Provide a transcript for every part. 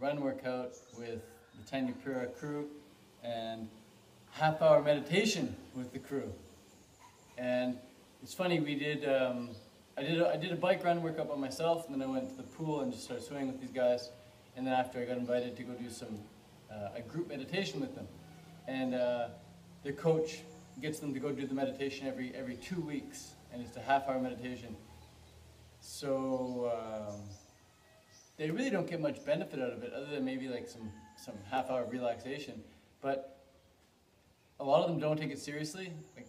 run workout with the Tanya Pura crew and half-hour meditation with the crew. And it's funny, we did, I did a bike run workout by myself, and then I went to the pool and just started swimming with these guys. And then after, I got invited to go do a group meditation with them. And their coach gets them to go do the meditation every 2 weeks, and it's a half-hour meditation. So they really don't get much benefit out of it, other than maybe like some half-hour relaxation. But a lot of them don't take it seriously. Like,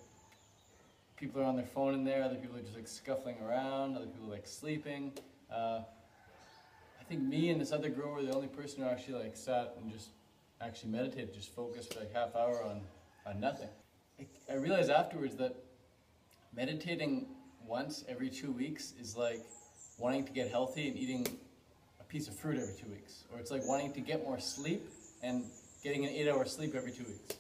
people are on their phone in there, other people are just like scuffling around, other people are like sleeping. I think me and this other girl were the only person who actually like sat and just actually meditated, just focused for like half hour on nothing. I realized afterwards that meditating once every 2 weeks is like wanting to get healthy and eating a piece of fruit every 2 weeks. Or it's like wanting to get more sleep and getting an 8-hour sleep every 2 weeks.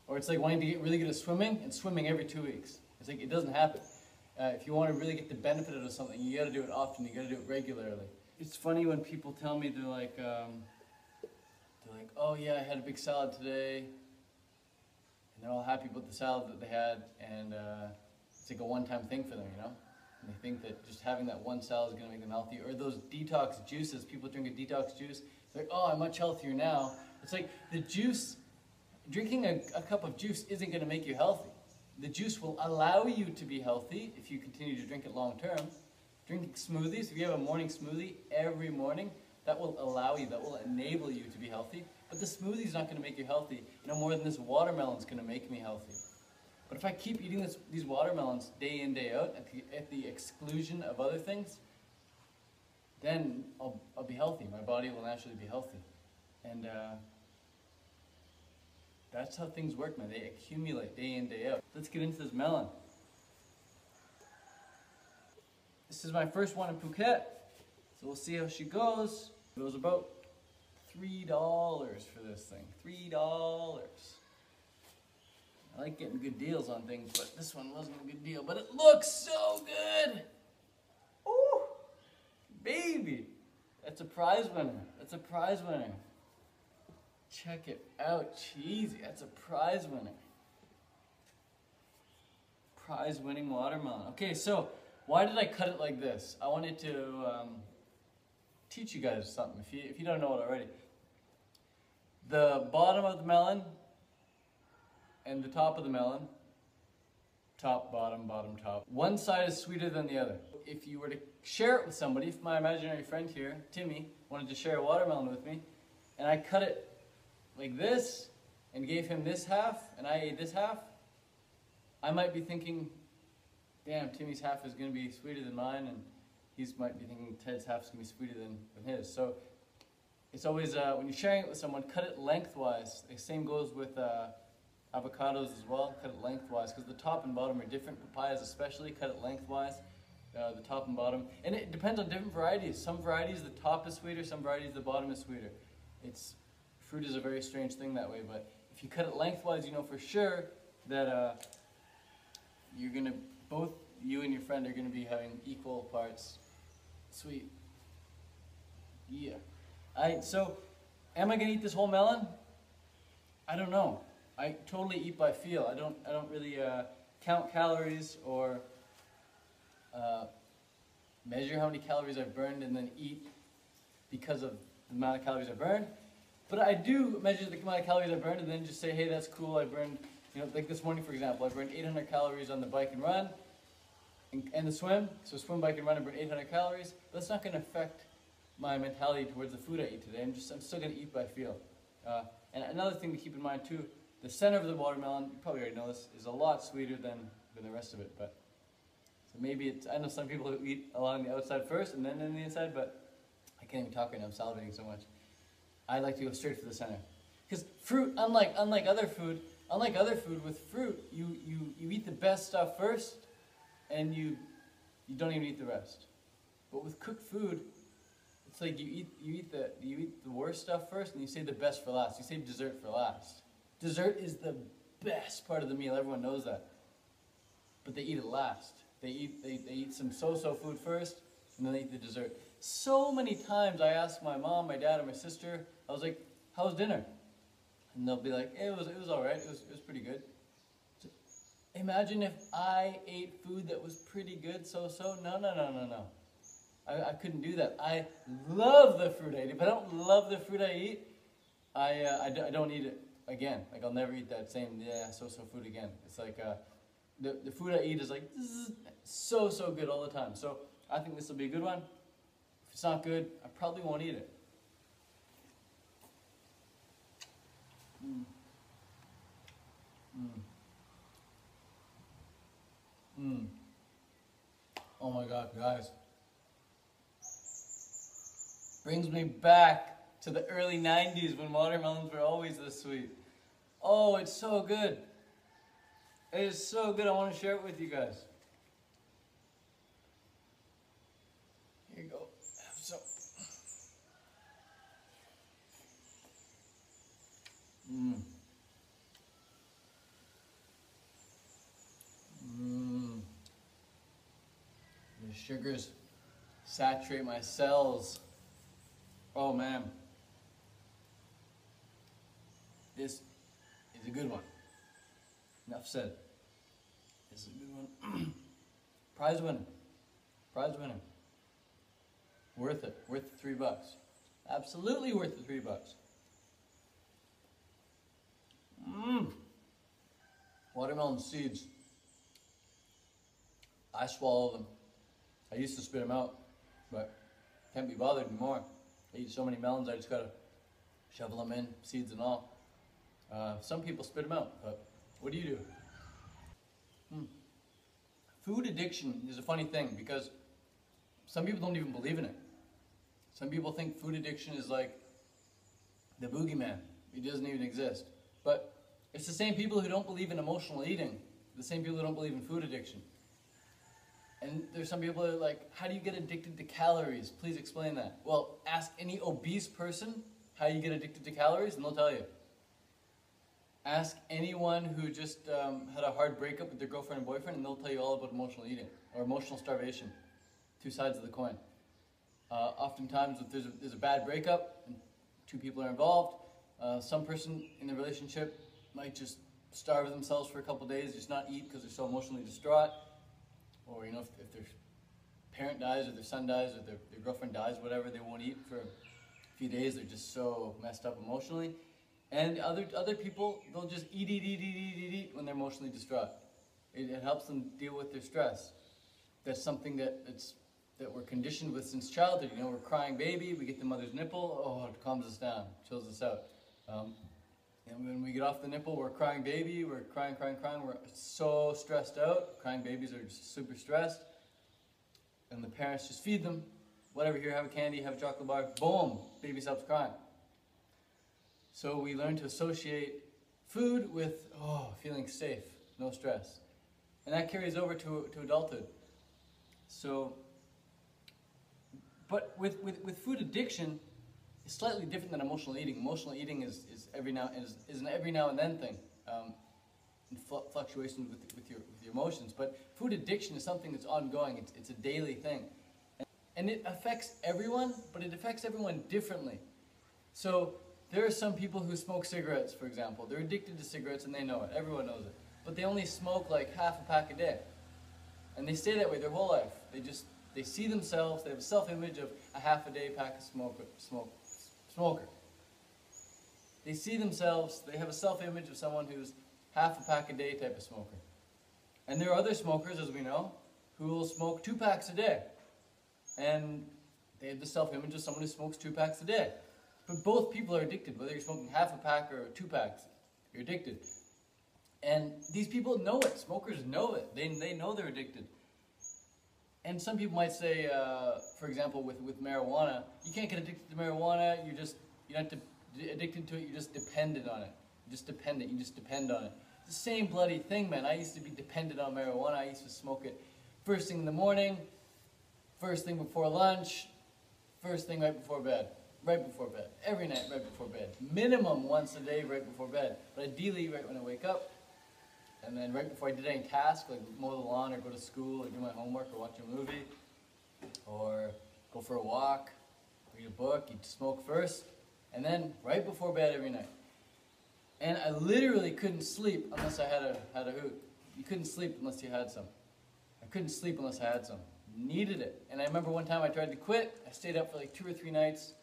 Or it's like wanting to get really good at swimming and swimming every 2 weeks. It's like, it doesn't happen. If you want to really get the benefit out of something, you got to do it often, you got to do it regularly. It's funny when people tell me, they're like, oh yeah, I had a big salad today, and they're all happy about the salad that they had, and it's like a one-time thing for them, you know? And they think that just having that one salad is going to make them healthy. Or those detox juices, people drink a detox juice, it's like, oh, I'm much healthier now. It's like the juice, drinking a cup of juice isn't going to make you healthy. The juice will allow you to be healthy if you continue to drink it long term. Drinking smoothies, if you have a morning smoothie every morning, that will allow you, that will enable you to be healthy. But the smoothie is not going to make you healthy no more than this watermelon is going to make me healthy. But if I keep eating these watermelons day in, day out, at the exclusion of other things, then I'll be healthy. My body will naturally be healthy. And that's how things work, man. They accumulate day in, day out. Let's get into this melon. This is my first one in Phuket, so we'll see how she goes. It was about $3 for this thing. $3. I like getting good deals on things, but this one wasn't a good deal. But it looks so good! Ooh! Baby! That's a prize winner. That's a prize winner. Check it out. Cheesy. That's a prize winner. Prize winning watermelon. Okay, so why did I cut it like this? I wanted to teach you guys something if you don't know it already. The bottom of the melon and the top of the melon, top, bottom, bottom, top. One side is sweeter than the other. If you were to share it with somebody, if my imaginary friend here, Timmy, wanted to share a watermelon with me, and I cut it like this and gave him this half and I ate this half, I might be thinking, damn, Timmy's half is going to be sweeter than mine, and he might be thinking Ted's half is going to be sweeter than his. So it's always, when you're sharing it with someone, cut it lengthwise. The same goes with avocados as well, cut it lengthwise, because the top and bottom are different. Papayas especially, cut it lengthwise, the top and bottom. And it depends on different varieties. Some varieties the top is sweeter, some varieties the bottom is sweeter. Fruit is a very strange thing that way, but if you cut it lengthwise, you know for sure that you're going to, both you and your friend are going to be having equal parts sweet. Yeah. Alright, so am I going to eat this whole melon? I don't know. I totally eat by feel. I don't really count calories or measure how many calories I've burned and then eat because of the amount of calories I burned. But I do measure the amount of calories I burned and then just say, hey, that's cool. I burned, like this morning, for example, I burned 800 calories on the bike and run and the swim. So swim, bike, and run, I burned 800 calories. But that's not going to affect my mentality towards the food I eat today. I'm still going to eat by feel. And another thing to keep in mind too, the center of the watermelon, you probably already know this, is a lot sweeter than the rest of it. But so maybe I know some people who eat along the outside first and then on the inside, but I can't even talk right now, I'm salivating so much. I like to go straight for the center. Because fruit, unlike other food, with fruit, you eat the best stuff first, and you don't even eat the rest. But with cooked food, it's like you eat the worst stuff first, and you save the best for last. You save dessert for last. Dessert is the best part of the meal. Everyone knows that. But they eat it last. They eat some so-so food first, and then they eat the dessert. So many times I ask my mom, my dad, or my sister, I was like, how was dinner? And they'll be like, hey, it was all right. It was pretty good. So, imagine if I ate food that was pretty good, so-so. No. I couldn't do that. I love the fruit I eat. If I don't love the fruit I eat, I don't eat it again. Like, I'll never eat that same, so-so food again. It's like, the food I eat is like, so good all the time. So, I think this will be a good one. If it's not good, I probably won't eat it. Oh my God, guys. Brings me back to the early 90s when watermelons were always this sweet. Oh, it's so good. It is so good. I want to share it with you guys. Here you go. Have some. The sugars saturate my cells. Oh man. This is a good one. Enough said. This is a good one. Prize winner. Prize winner. Worth it. Worth the $3. Absolutely worth the $3. Watermelon seeds. I swallow them. I used to spit them out, but can't be bothered anymore. I eat so many melons, I just gotta shovel them in, seeds and all. Some people spit them out, but what do you do? Food addiction is a funny thing because some people don't even believe in it. Some people think food addiction is like the boogeyman. It doesn't even exist. But it's the same people who don't believe in emotional eating, the same people who don't believe in food addiction. And there's some people that are like, how do you get addicted to calories? Please explain that. Well, ask any obese person how you get addicted to calories and they'll tell you. Ask anyone who just had a hard breakup with their girlfriend and boyfriend and they'll tell you all about emotional eating or emotional starvation. Two sides of the coin. Oftentimes if there's a bad breakup and two people are involved, some person in the relationship might just starve themselves for a couple days, just not eat because they're so emotionally distraught. Or, if their parent dies or their son dies or their girlfriend dies, whatever, they won't eat for a few days. They're just so messed up emotionally. And other people, they'll just eat when they're emotionally distraught. It helps them deal with their stress. That's something that we're conditioned with since childhood. We're crying baby, we get the mother's nipple, oh, it calms us down, chills us out. And when we get off the nipple, we're crying baby, we're crying, we're so stressed out. Crying babies are just super stressed. And the parents just feed them, whatever, here, have a candy, have a chocolate bar, boom, baby stops crying. So we learn to associate food with, feeling safe, no stress. And that carries over to adulthood. So, but with food addiction, it's slightly different than emotional eating. Emotional eating is an every now and then thing, fluctuations with your emotions. But food addiction is something that's ongoing. It's a daily thing, and it affects everyone, but it affects everyone differently. So there are some people who smoke cigarettes, for example. They're addicted to cigarettes and they know it. Everyone knows it, but they only smoke like half a pack a day, and they stay that way their whole life. They see themselves. They have a self-image of a half a day pack of smoker. They see themselves, they have a self-image of someone who's half a pack a day type of smoker. And there are other smokers, as we know, who will smoke 2 packs a day. And they have the self-image of someone who smokes 2 packs a day. But both people are addicted, whether you're smoking half a pack or 2 packs, you're addicted. And these people know it, smokers know it, they know they're addicted. And some people might say, for example, with marijuana, you can't get addicted to marijuana, you're not addicted to it, you're just dependent on it. You just depend on it. It's the same bloody thing, man. I used to be dependent on marijuana. I used to smoke it first thing in the morning, first thing before lunch, first thing right before bed, every night right before bed. Minimum once a day right before bed, but ideally right when I wake up. And then right before I did any task, like mow the lawn or go to school or do my homework or watch a movie or go for a walk, read a book, you'd smoke first. and then right before bed every night. And I literally couldn't sleep unless I had a hoot. You couldn't sleep unless you had some. I couldn't sleep unless I had some. Needed it. And I remember one time I tried to quit. I stayed up for like 2 or 3 nights.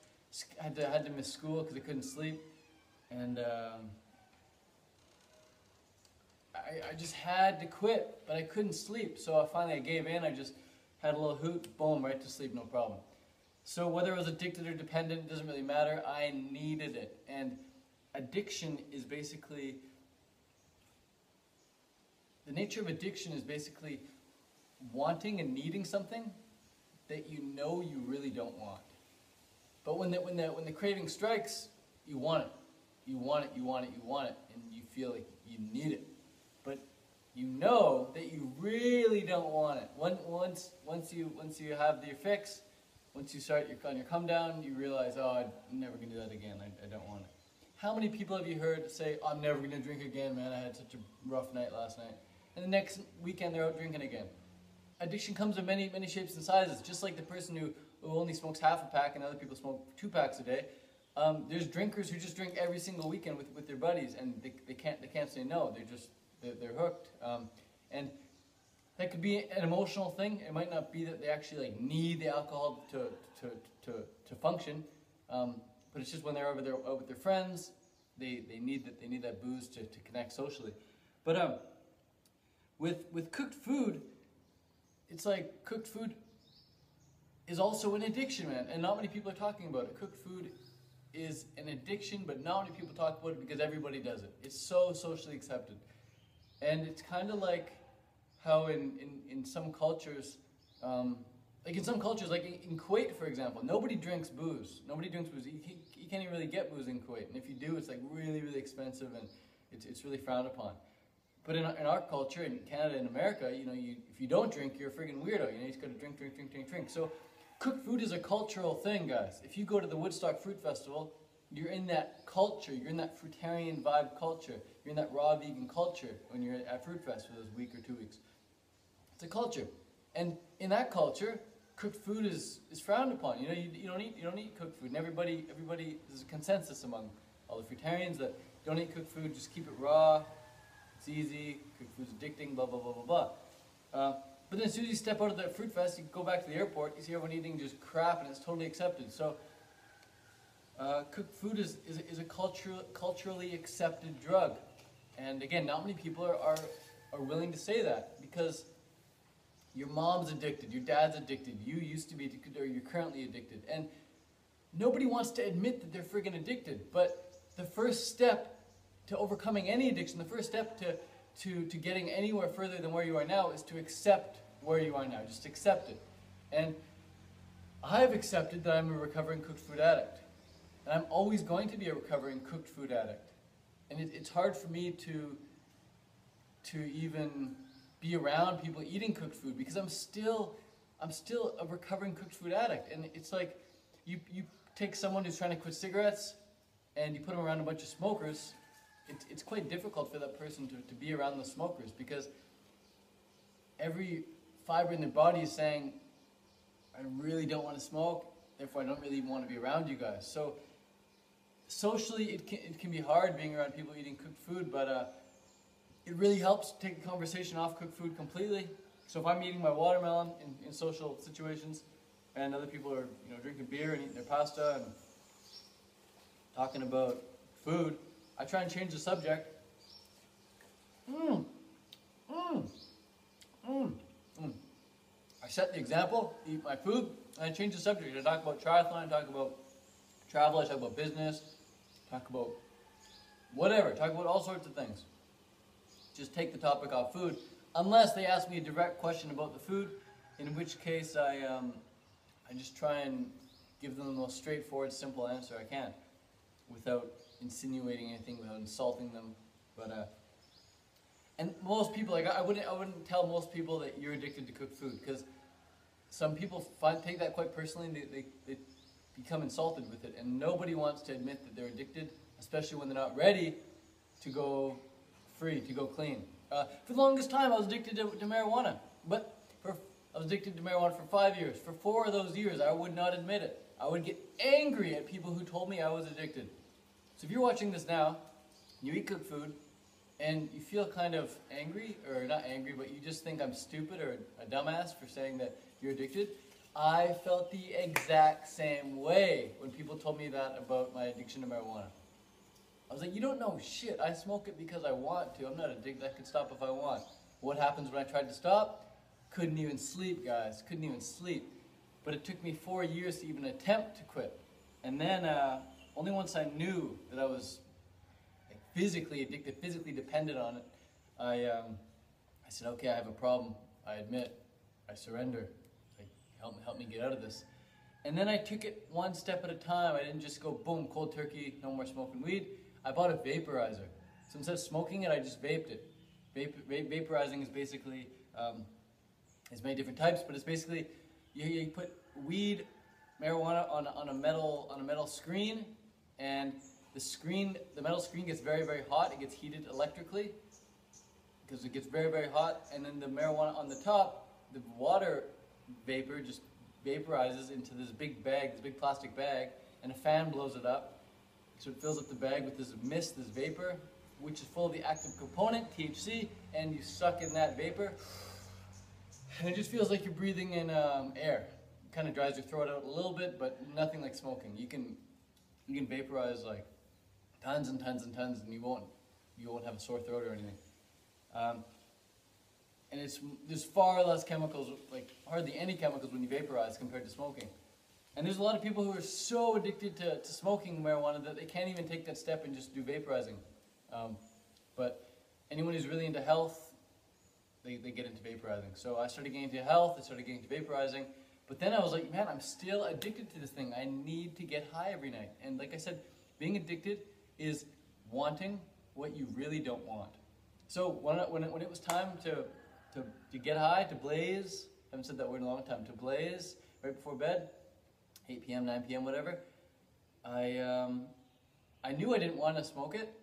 Had to miss school because I couldn't sleep. And I just had to quit, but I couldn't sleep. So finally I gave in. I just had a little hoot, boom, right to sleep, no problem. So whether I was addicted or dependent, it doesn't really matter. I needed it. And addiction is basically, the nature of addiction is basically wanting and needing something that you know you really don't want. But when the craving strikes, you want it. You want it, you want it, you want it, and you feel like you need it. But you know that you really don't want it. Once you have your fix, once you start on your come down, you realize, oh, I'm never going to do that again. I don't want it. How many people have you heard say, I'm never going to drink again, man, I had such a rough night last night. And the next weekend they're out drinking again. Addiction comes in many, many shapes and sizes. Just like the person who only smokes half a pack and other people smoke 2 packs a day. There's drinkers who just drink every single weekend with their buddies, and they can't say no. They're hooked. And that could be an emotional thing. It might not be that they actually like need the alcohol to function. But it's just when they're out with their friends, they need that booze to connect socially. But with cooked food, it's like cooked food is also an addiction, man, and not many people are talking about it. Cooked food is an addiction, but not many people talk about it because everybody does it. It's so socially accepted, and it's kind of like how in some cultures. Like in some cultures, like in Kuwait, for example, nobody drinks booze. Nobody drinks booze. You can't even really get booze in Kuwait. And if you do, it's like really, really expensive and it's really frowned upon. But in our culture, in Canada and America, you know, if you don't drink, you're a friggin' weirdo. You know, you just gotta drink. So cooked food is a cultural thing, guys. If you go to the Woodstock Fruit Festival, you're in that culture. You're in that fruitarian vibe culture. You're in that raw vegan culture when you're at Fruit Fest for those week or 2 weeks. It's a culture. And in that culture, cooked food is frowned upon. You know, you don't eat cooked food. And everybody, there's a consensus among all the fruitarians that don't eat cooked food, just keep it raw. It's easy. Cooked food's addicting. Blah blah blah blah blah. But then as soon as you step out of the fruit fest, you go back to the airport. You see everyone eating just crap, and it's totally accepted. So cooked food is a culturally accepted drug, and again, not many people are willing to say that because. Your mom's addicted, your dad's addicted, you used to be addicted, or you're currently addicted. And nobody wants to admit that they're friggin' addicted. But the first step to overcoming any addiction, the first step to getting anywhere further than where you are now is to accept where you are now. Just accept it. And I've accepted that I'm a recovering cooked food addict. And I'm always going to be a recovering cooked food addict. And it's hard for me to even be around people eating cooked food because I'm still a recovering cooked food addict. And it's like you take someone who's trying to quit cigarettes and you put them around a bunch of smokers. It's quite difficult for that person to be around the smokers because every fiber in their body is saying, I really don't want to smoke, therefore I don't really want to be around you guys. So socially it can be hard being around people eating cooked food, but it really helps take the conversation off cooked food completely. So if I'm eating my watermelon in social situations, and other people are drinking beer and eating their pasta and talking about food, I try and change the subject. I set the example, eat my food, and I change the subject. I talk about triathlon, I talk about travel, I talk about business, talk about whatever, talk about all sorts of things. Just take the topic off food, unless they ask me a direct question about the food, in which case I just try and give them the most straightforward, simple answer I can, without insinuating anything, without insulting them. But and most people, like I wouldn't tell most people that you're addicted to cooked food, because some people take that quite personally, and they become insulted with it, and nobody wants to admit that they're addicted, especially when they're not ready to go free, to go clean. For the longest time, I was addicted to marijuana. But I was addicted to marijuana for 5 years. For 4 of those years, I would not admit it. I would get angry at people who told me I was addicted. So if you're watching this now, you eat cooked food, and you feel kind of angry, or not angry, but you just think I'm stupid or a dumbass for saying that you're addicted, I felt the exact same way when people told me that about my addiction to marijuana. I was like, you don't know shit. I smoke it because I want to. I'm not addicted. I could stop if I want. What happens when I tried to stop? Couldn't even sleep, guys. Couldn't even sleep. But it took me 4 years to even attempt to quit. And then only once I knew that I was physically addicted, physically dependent on it, I said, okay, I have a problem. I admit. I surrender. Like, help me get out of this. And then I took it one step at a time. I didn't just go, boom, cold turkey, no more smoking weed. I bought a vaporizer. So instead of smoking it, I just vaped it. Vaporizing is basically, there's many different types, but it's basically, you put weed, marijuana on a metal screen, and the metal screen gets very, very hot. It gets heated electrically because it gets very, very hot, and then the marijuana on the top, the water vapor just vaporizes into this big bag, this big plastic bag, and a fan blows it up. So it fills up the bag with this mist, this vapor, which is full of the active component, THC, and you suck in that vapor, and it just feels like you're breathing in air. It kind of dries your throat out a little bit, but nothing like smoking. You can vaporize like tons and tons and tons, and you won't have a sore throat or anything. And there's far less chemicals, like hardly any chemicals when you vaporize compared to smoking. And there's a lot of people who are so addicted to smoking marijuana that they can't even take that step and just do vaporizing. But anyone who's really into health, they get into vaporizing. So I started getting into health, I started getting into vaporizing, but then I was like, man, I'm still addicted to this thing. I need to get high every night. And like I said, being addicted is wanting what you really don't want. So when it was time to get high, to blaze, I haven't said that word in a long time, to blaze right before bed, 8 p.m., 9 p.m., whatever, I knew I didn't want to smoke it,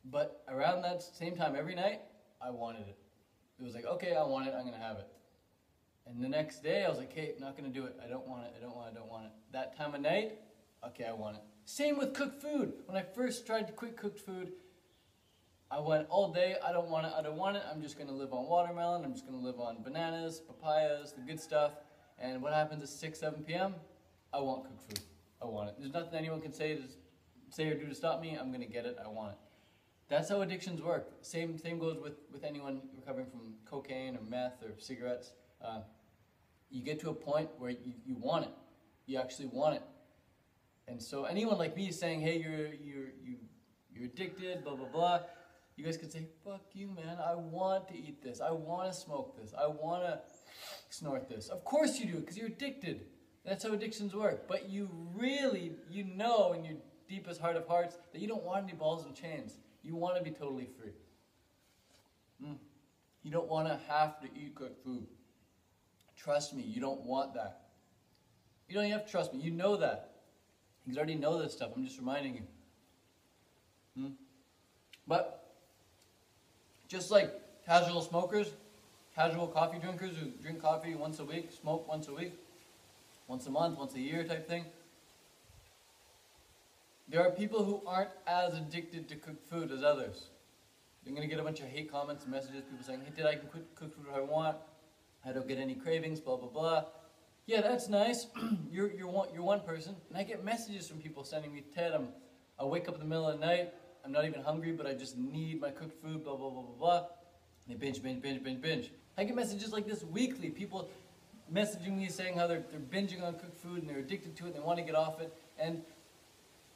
but around that same time every night, I wanted it. It was like, okay, I want it, I'm going to have it. And the next day, I was like, hey, not going to do it. I don't want it, I don't want it. That time of night, okay, I want it. Same with cooked food. When I first tried to quit cooked food, I went all day, I don't want it, I'm just going to live on watermelon, I'm just going to live on bananas, papayas, the good stuff. And what happens at 6, 7 p.m.? I want cooked food. I want it. There's nothing anyone can say or do to stop me. I'm going to get it. I want it. That's how addictions work. Same goes with anyone recovering from cocaine or meth or cigarettes. You get to a point where you want it. You actually want it. And so anyone like me saying, hey, you're addicted, blah, blah, blah, you guys could say, fuck you, man. I want to eat this. I want to smoke this. I want to snort this. Of course you do, because you're addicted. That's how addictions work. But you really, know in your deepest heart of hearts that you don't want any balls and chains. You want to be totally free. You don't want to have to eat cooked food. Trust me, you don't want that. You don't even have to trust me. You know that. You already know this stuff. I'm just reminding you. But just like casual smokers, casual coffee drinkers who drink coffee once a week, smoke once a week, once a month, once a year type thing, there are people who aren't as addicted to cooked food as others. You're going to get a bunch of hate comments and messages, people saying, hey, I can quit cooked food if I want, I don't get any cravings, blah, blah, blah. Yeah, that's nice. you're one person. And I get messages from people sending me, Ted, I wake up in the middle of the night, I'm not even hungry, but I just need my cooked food, blah, blah, blah, blah, blah. They binge. I get messages like this weekly. People messaging me saying how they're binging on cooked food and they're addicted to it and they want to get off it. And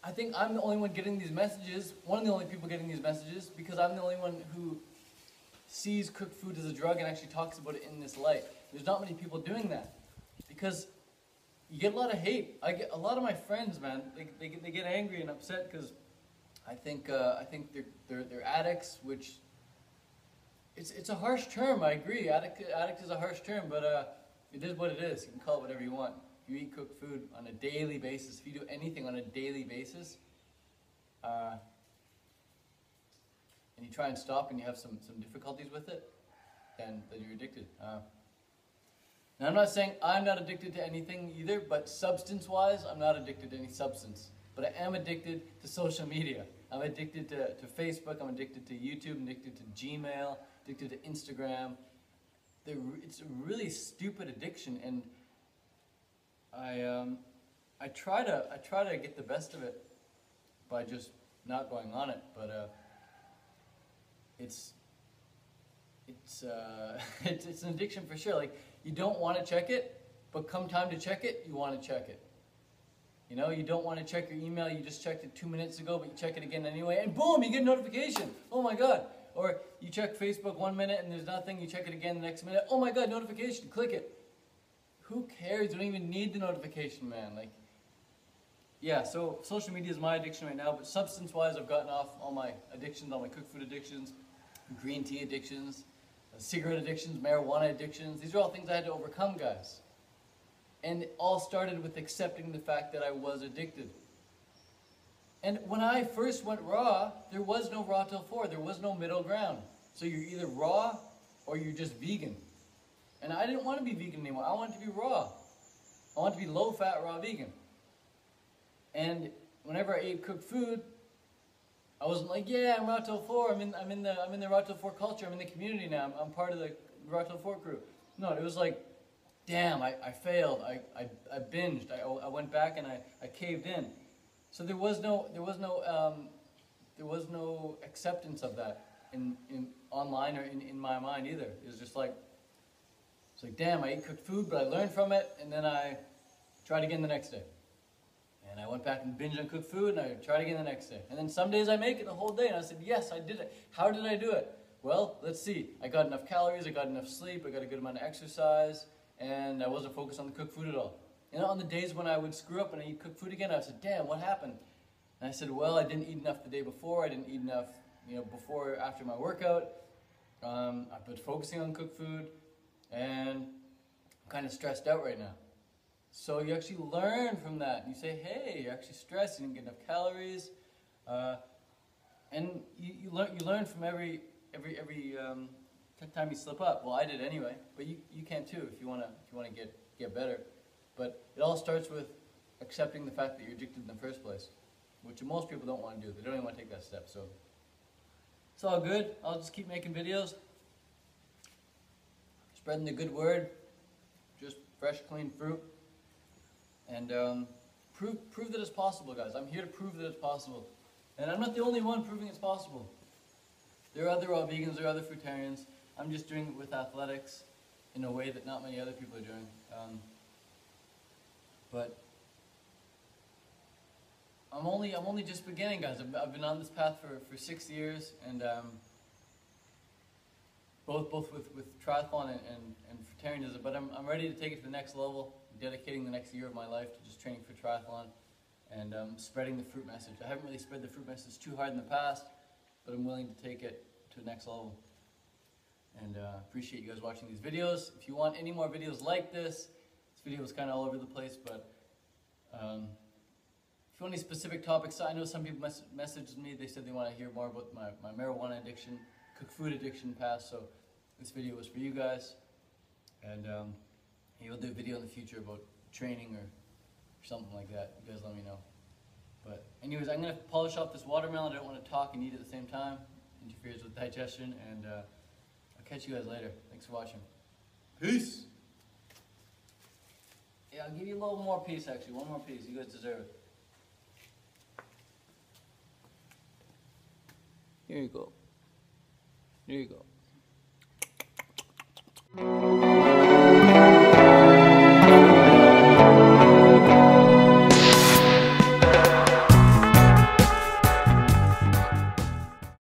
I think I'm the only one getting these messages, one of the only people getting these messages, because I'm the only one who sees cooked food as a drug and actually talks about it in this light. There's not many people doing that because you get a lot of hate. I get a lot of my friends, man, they get angry and upset because I think they're addicts, which it's a harsh term. I agree. Addict is a harsh term, but it is what it is. You can call it whatever you want. If you eat cooked food on a daily basis, if you do anything on a daily basis, and you try and stop and you have some difficulties with it, then you're addicted. Now, I'm not saying I'm not addicted to anything either, but substance-wise, I'm not addicted to any substance. But I am addicted to social media. I'm addicted to Facebook, I'm addicted to YouTube, I'm addicted to Gmail, addicted to Instagram. It's a really stupid addiction, and I try to get the best of it by just not going on it, but it's an addiction for sure. Like, you don't want to check it, but come time to check it, you want to check it. You know, you don't want to check your email, you just checked it 2 minutes ago, but you check it again anyway, and boom, you get a notification. Oh my God. Or you check Facebook 1 minute and there's nothing, you check it again the next minute. Oh my God, notification, click it. Who cares? You don't even need the notification, man. Like, yeah, so social media is my addiction right now, but substance-wise, I've gotten off all my addictions, all my cooked food addictions, green tea addictions, cigarette addictions, marijuana addictions. These are all things I had to overcome, guys. And it all started with accepting the fact that I was addicted. And when I first went raw, there was no raw till 4. There was no middle ground. So you're either raw or you're just vegan. And I didn't want to be vegan anymore. I wanted to be raw. I wanted to be low-fat, raw vegan. And whenever I ate cooked food, I wasn't like, yeah, I'm raw till 4. I'm in the raw till 4 culture. I'm in the community now. I'm part of the raw till 4 crew. No, it was like, damn, I failed. I binged. I went back and I caved in. So there was no acceptance of that in online or in my mind either. It was just like, it's like, damn, I ate cooked food, but I learned from it, and then I tried again the next day. And I went back and binged on cooked food, and I tried again the next day. And then some days I make it the whole day, and I said, yes, I did it. How did I do it? Well, let's see. I got enough calories, I got enough sleep, I got a good amount of exercise, and I wasn't focused on the cooked food at all. You know, on the days when I would screw up and I eat cooked food again, I said, damn, what happened? And I said, well, I didn't eat enough the day before, I didn't eat enough, you know, before or after my workout. I've been focusing on cooked food, and I'm kind of stressed out right now. So you actually learn from that. You say, hey, you're actually stressed, you didn't get enough calories. And you learn from every time you slip up. Well, I did anyway, but you can too if you wanna get better. But it all starts with accepting the fact that you're addicted in the first place, which most people don't want to do. They don't even want to take that step. So it's all good. I'll just keep making videos, spreading the good word, just fresh, clean fruit, and prove that it's possible, guys. I'm here to prove that it's possible, and I'm not the only one proving it's possible. There are other raw vegans, there are other fruitarians. I'm just doing it with athletics in a way that not many other people are doing. But I'm only just beginning, guys. I've been on this path for 6 years, and both with triathlon and fratarianism. But I'm ready to take it to the next level. I'm dedicating the next year of my life to just training for triathlon and spreading the fruit message. I haven't really spread the fruit message too hard in the past, but I'm willing to take it to the next level. And appreciate you guys watching these videos. If you want any more videos like this video was kind of all over the place, but if you want any specific topics, I know some people messaged me. They said they want to hear more about my marijuana addiction, cooked food addiction past, so this video was for you guys. And maybe I'll do a video in the future about training or something like that. You guys let me know. But anyways, I'm going to polish off this watermelon. I don't want to talk and eat at the same time. It interferes with digestion, and I'll catch you guys later. Thanks for watching. Peace! Yeah, I'll give you a little more piece, actually. One more piece. You guys deserve it. Here you go. Here you go.